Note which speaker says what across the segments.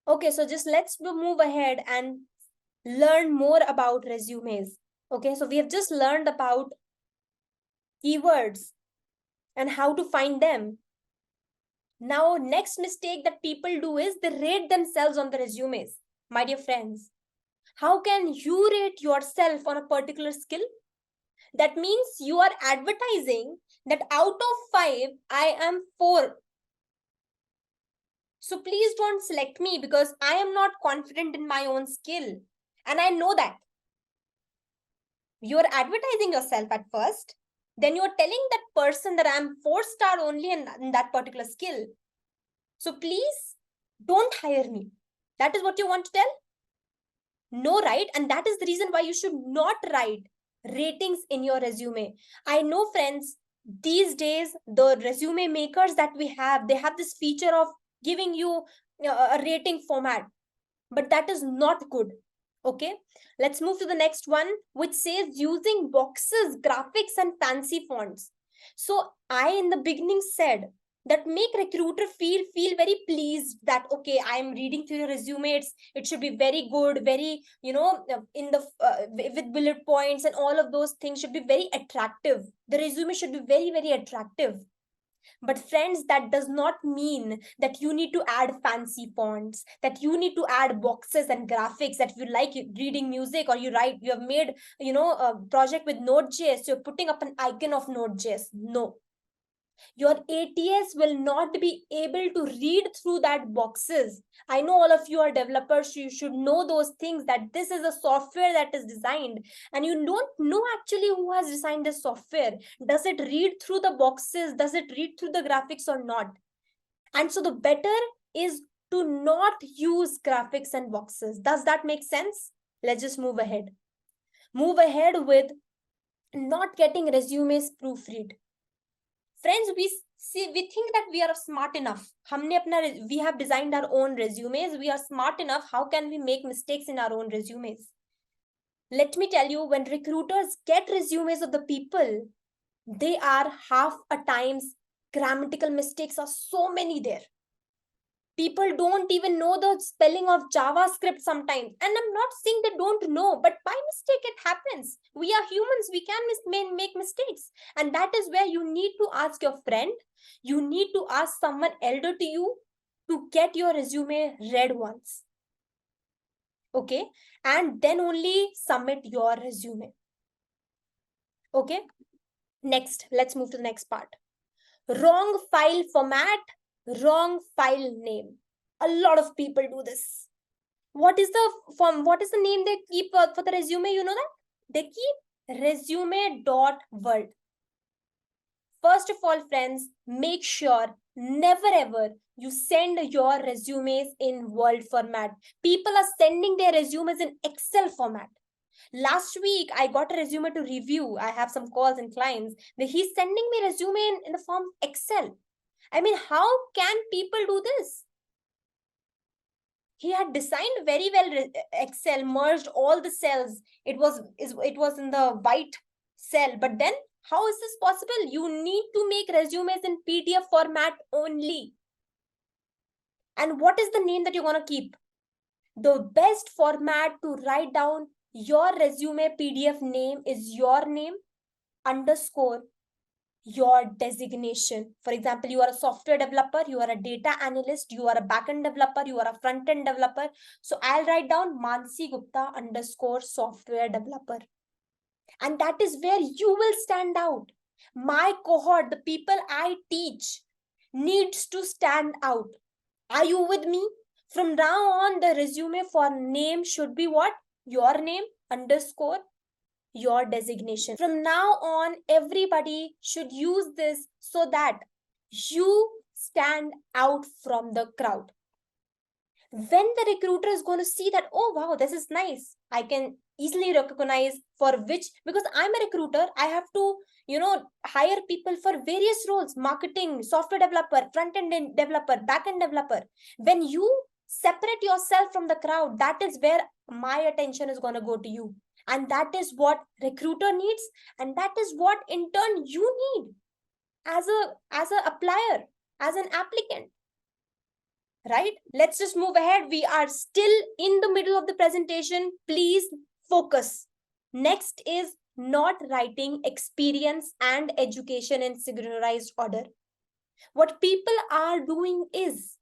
Speaker 1: Okay, so just let's move ahead and learn more about resumes. Okay, so we have just learned about keywords and how to find them. Now, next mistake that people do is they rate themselves on the resumes. My dear friends, how can you rate yourself on a particular skill? That means you are advertising that out of 5, I am 4. So please don't select me because I am not confident in my own skill. And I know that. You're advertising yourself at first, then you're telling that person that I'm 4-star only in that particular skill. So please don't hire me. That is what you want to tell? No, right? And that is the reason why you should not write ratings in your resume. I know, friends, these days, the resume makers that we have, they have this feature of giving you a rating format, but that is not good. Okay, let's move to the next one, which says using boxes, graphics, and fancy fonts. So I in the beginning said that make recruiter feel very pleased that okay, I am reading through your resume, it should be very good, very in the with bullet points and all of those things should be very attractive. The resume should be very attractive. But friends, that does not mean that you need to add fancy fonts, that you need to add boxes and graphics, that if you like reading music or you have made, a project with Node.js, you're putting up an icon of Node.js. No, your ATS will not be able to read through that boxes. I know all of you are developers, so you should know those things, that this is a software that is designed and you don't know actually who has designed this software. Does it read through the boxes? Does it read through the graphics or not? And so the better is to not use graphics and boxes. Does that make sense? Let's just move ahead. Move ahead with not getting resumes proofread. Friends, we think that we are smart enough. We have designed our own resumes. We are smart enough. How can we make mistakes in our own resumes? Let me tell you, when recruiters get resumes of the people, they are half a times grammatical mistakes are so many there. People don't even know the spelling of JavaScript sometimes. And I'm not saying they don't know, but by mistake it happens. We are humans, we can make mistakes. And that is where you need to ask your friend, you need to ask someone elder to you to get your resume read once. Okay? And then only submit your resume. Okay? Next, let's move to the next part. Wrong file format, wrong file name. A lot of people do this. What is the name they keep for the resume? You know that they keep resume.word. First of all, friends, make sure never ever you send your resumes in Word format. People are sending their resumes in Excel format. Last week I got a resume to review. I have some calls and clients. He's sending me resume in the form Excel. I mean, how can people do this? He had designed very well Excel, merged all the cells. It was in the white cell, but then how is this possible? You need to make resumes in PDF format only. And what is the name that you're going to keep? The best format to write down your resume PDF name is your name underscore your designation. For example, you are a software developer, you are a data analyst, you are a backend developer, you are a front-end developer. So I'll write down Mansi Gupta underscore software developer. And that is where you will stand out. My cohort, the people I teach, needs to stand out. Are you with me? From now on, the resume for name should be what? Your name underscore your designation. From now on, everybody should use this so that you stand out from the crowd. When the recruiter is going to see that, oh wow, this is nice, I can easily recognize for which, because I'm a recruiter, I have to, hire people for various roles: marketing, software developer, front end developer, back end developer. When you separate yourself from the crowd, that is where my attention is going to go to you. And that is what recruiter needs, and that is what in turn you need as a applier, as an applicant. right? Let's just move ahead. We are still in the middle of the presentation. Please focus. Next is not writing experience and education in synchronized order. What people are doing is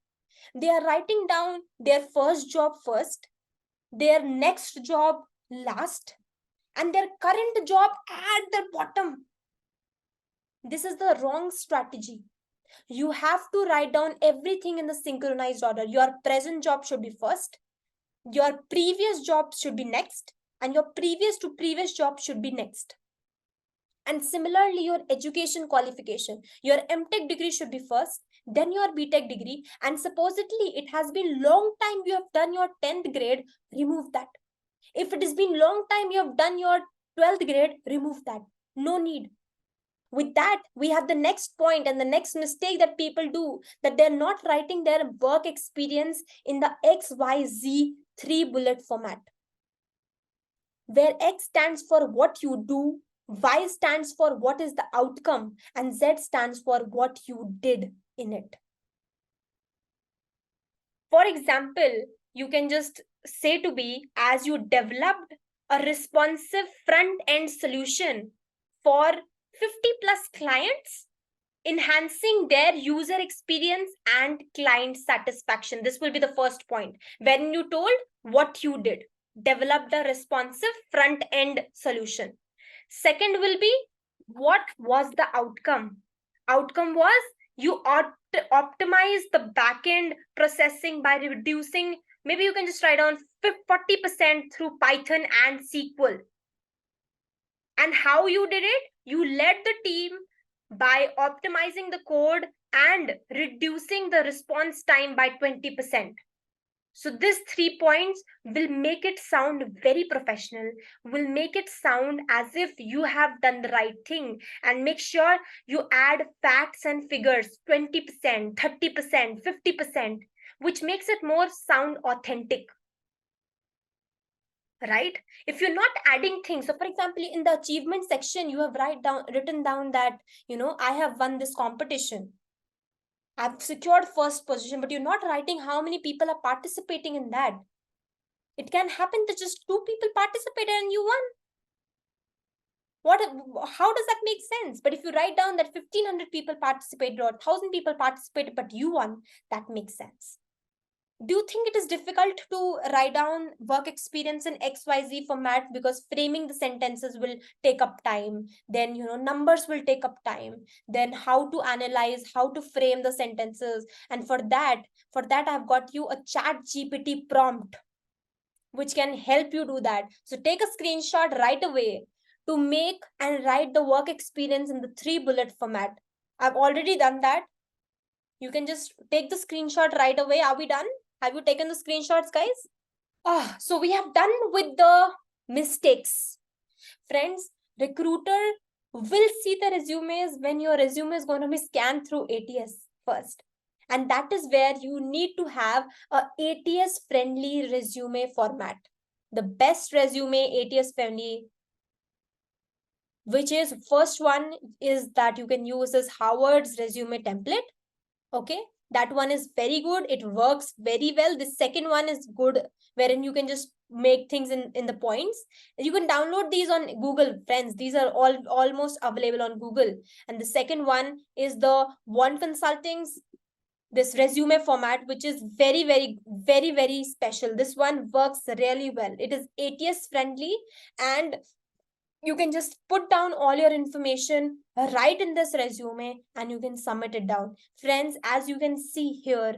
Speaker 1: they are writing down their first job first, their next job last, and their current job at the bottom. This is the wrong strategy. You have to write down everything in the synchronized order. Your present job should be first, your previous job should be next, and your previous to previous job should be next. And similarly, your education qualification, your MTech degree should be first, then your BTech degree. And supposedly it has been long time you have done your 10th grade, remove that. If it has been long time you have done your 12th grade, remove that. No need. With that, we have the next point and the next mistake that people do, that they're not writing their work experience in the XYZ 3 bullet format, where X stands for what you do, Y stands for what is the outcome, and Z stands for what you did in it. For example, you can just say to be, as you developed a responsive front end solution for 50 plus clients, enhancing their user experience and client satisfaction. This will be the first point. When you told what you did, developed a responsive front end solution. Second will be, what was the outcome? Outcome was you optimize the backend processing by reducing, maybe you can just write down 40% through Python and SQL. And how you did it? You led the team by optimizing the code and reducing the response time by 20%. So these 3 points will make it sound very professional, will make it sound as if you have done the right thing. And make sure you add facts and figures, 20%, 30%, 50%, which makes it more sound authentic. Right? If you're not adding things, so for example, in the achievement section, you have written down that, I have won this competition, I've secured first position, but you're not writing how many people are participating in that. It can happen that just 2 people participated and you won. How does that make sense? But if you write down that 1,500 people participated or 1,000 people participated, but you won, that makes sense. Do you think it is difficult to write down work experience in XYZ format, because framing the sentences will take up time, then numbers will take up time, then how to analyze, how to frame the sentences, and for that I've got you a ChatGPT prompt which can help you do that. So take a screenshot right away to make and write the work experience in the 3 bullet format. I've already done that. You can just take the screenshot right away. Are we done? Have you taken the screenshots, guys? So we have done with the mistakes. Friends, recruiter will see the resumes when your resume is going to be scanned through ATS first. And that is where you need to have a ATS friendly resume format. The best resume ATS friendly, which is first one is that you can use is Harvard's resume template. Okay, that one is very good. It works very well. The second one is good, wherein you can just make things in the points. You can download these on Google, friends. These are all almost available on Google. And the second one is the One Consulting's this resume format, which is very, very, very, very special. This one works really well. It is ATS friendly, and you can just put down all your information right in this resume and you can submit it down. Friends, as you can see here,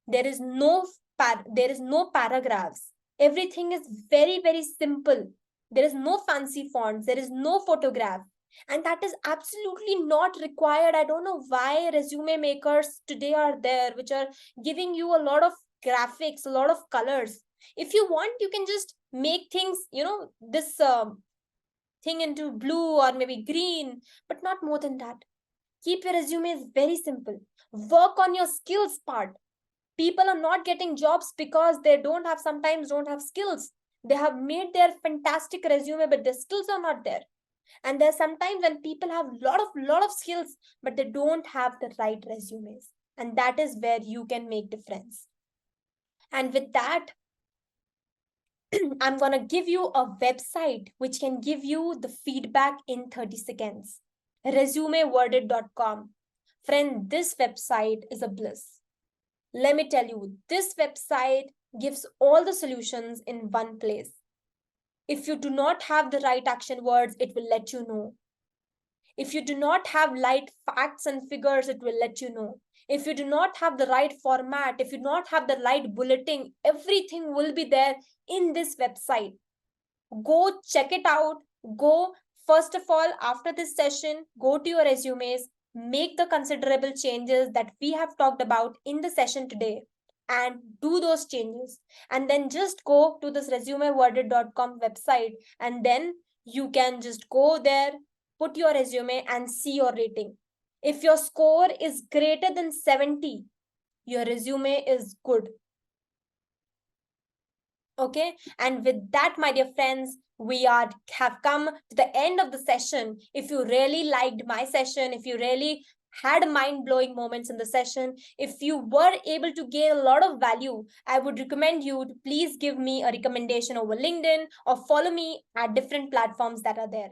Speaker 1: there is no paragraphs. Everything is very, very simple. There is no fancy fonts, there is no photograph, and that is absolutely not required. I don't know why resume makers today are there, which are giving you a lot of graphics, a lot of colors. If you want, you can just make things, this thing into blue or maybe green, but not more than that. Keep your resumes very simple. Work on your skills part. People are not getting jobs because they sometimes don't have skills. They have made their fantastic resume, but their skills are not there. And there's sometimes when people have lot of skills, but they don't have the right resumes. And that is where you can make difference. And with that, I'm going to give you a website which can give you the feedback in 30 seconds. resumeworded.com. Friend, this website is a bliss. Let me tell you, this website gives all the solutions in one place. If you do not have the right action words, it will let you know. If you do not have right facts and figures, it will let you know. If you do not have the right format, if you do not have the right bulleting, everything will be there in this website. Go check it out. Go, first of all, after this session, go to your resumes, make the considerable changes that we have talked about in the session today, and do those changes. And then just go to this resumeworded.com website, and then you can just go there, put your resume, and see your rating. If your score is greater than 70, your resume is good. Okay, and with that, my dear friends, we have come to the end of the session. If you really liked my session, if you really had mind-blowing moments in the session, if you were able to gain a lot of value, I would recommend you to please give me a recommendation over LinkedIn or follow me at different platforms that are there.